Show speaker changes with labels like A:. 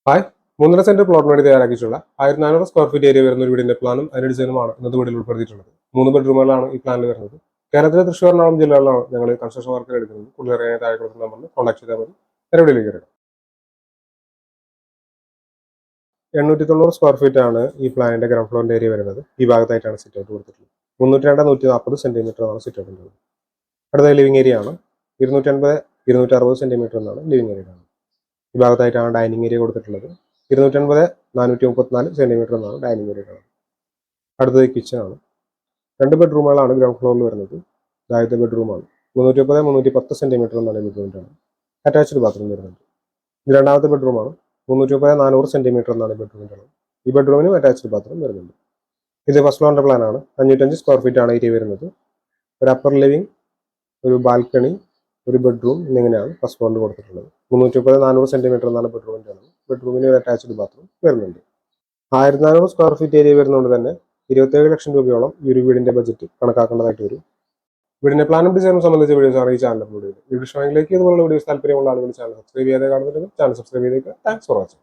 A: Hi, 3.5 saint പ്ലോട്ടിന് വേണ്ടി തയ്യാറാക്കിയിട്ടുള്ള 1400 square feet area വരുന്ന ഒരു വീടിന്റെ പ്ലാനും അതിന്റെ ഡിസൈനുമാണ് ഇന്നത്തെ വീഡിയോയിൽ ഉൾപ്പെടുത്തിയിട്ടുള്ളത്. 3 ബെഡ്റൂമുകളാണ് ഈ പ്ലാനിൽ വരുന്നത്. കേരളത്തിലെ തൃശ്ശൂർ എറണാകുളം ജില്ലകളിലാണ് ഞങ്ങൾ കൺസ്ട്രക്ഷൻ വർക്ക് എടുക്കുന്നത്. കൂടുതൽ താഴെ കൊടുക്കുന്ന നമ്പറിൽ കോൺടാക്ട് ചെയ്താൽ മതി. വീഡിയോയിലേക്ക് കിടക്കാം. 890 സ്ക്വയർ ഫീറ്റ് ആണ് ഈ പ്ലാനിന്റെ ഗ്രൗണ്ട് ഫ്ലോറിന്റെ ഏരിയ വരുന്നത്. ഈ ഭാഗത്തായിട്ടാണ് സിറ്റ് ഔട്ട് കൊടുത്തിട്ടുള്ളത്. 302-140 സെന്റിമീറ്റർ ആണ് സിറ്റ് ഔട്ട് ഉള്ളത്. അടുത്ത ലിവിംഗ് ഏരിയ ആണ്. 250-260 സെന്റിമീറ്റർ എന്നാണ് ലിവിംഗ് ഏരിയ. ഈ ഭാഗത്തായിട്ടാണ് ഡൈനിങ് ഏരിയ കൊടുത്തിട്ടുള്ളത്. 250-434 സെന്റിമീറ്റർ എന്നാണ് ഡൈനിങ് ഏരിയ കാണുന്നത്. അടുത്തത് കിച്ചൺ ആണ്. 2 ബെഡ്റൂമുകളാണ് ഗ്രൗണ്ട് ഫ്ലോറിൽ വരുന്നത്. ആദ്യത്തെ ബെഡ്റൂമാണ്. 350-310 സെന്റിമീറ്റർ എന്നാണ് ബെഡ്റൂമിൻ്റെ ആണ്. അറ്റാച്ച്ഡ് ബാത്റൂം വരുന്നുണ്ട്. ഇത് രണ്ടാമത്തെ ബെഡ്റൂമാണ്. 350-400 സെന്റിമീറ്റർ എന്നാണ് ബെഡ്റൂമിൻ്റെ ആണ്. ഈ ബെഡ്റൂമിനും അറ്റാച്ച്ഡ് ബാത്റൂം വരുന്നുണ്ട്. ഇത് ഫസ്റ്റ് ഫ്ലോറിന്റെ പ്ലാൻ ആണ്. 505 സ്ക്വയർ ഫീറ്റ് ആണ് ഏരിയ വരുന്നത്. ഒരു അപ്പർ ലിവിംഗ്, ഒരു ബാൽക്കണി, ഒരു ബെഡ്റൂം എന്നിങ്ങനെയാണ് ഫസ്റ്റ് ഫ്ലോറിൽ കൊടുത്തിട്ടുള്ളത്. 350-400 സെന്റിമീറ്റർ എന്നാണ് ബെഡ്റൂമിൻ്റെ ആണ്. ബെഡ്റൂമിന് ഒരു അറ്റാച്ച്ഡ് ബാത്റൂം വരുന്നുണ്ട്. 1400 സ്ക്വയർ ഫീറ്റ് ഏരിയ വരുന്നതുകൊണ്ട് തന്നെ 27 ലക്ഷം രൂപയോളം ഈ ഒരു വീടിന്റെ ബജറ്റ് കണക്കാക്കേണ്ടതായിട്ട് വരും. വീടിന്റെ പ്ലാനും ഡിസൈനും സംബന്ധിച്ച വീഡിയോസ് ആണ് ഈ ചാനൽ അപ്ലോഡ് ചെയ്തത്. വീഡിയോ ഇതുപോലുള്ള വീഡിയോസ് താല്പര്യമുള്ള ആളുകൾ ചാനൽ സബ്സ്ക്രൈബ് ചെയ്യാതെ കാണുന്നുണ്ടെങ്കിൽ ചാനൽ സബ്സ്ക്രൈബ് ചെയ്തേക്കുക. Thanks for watching.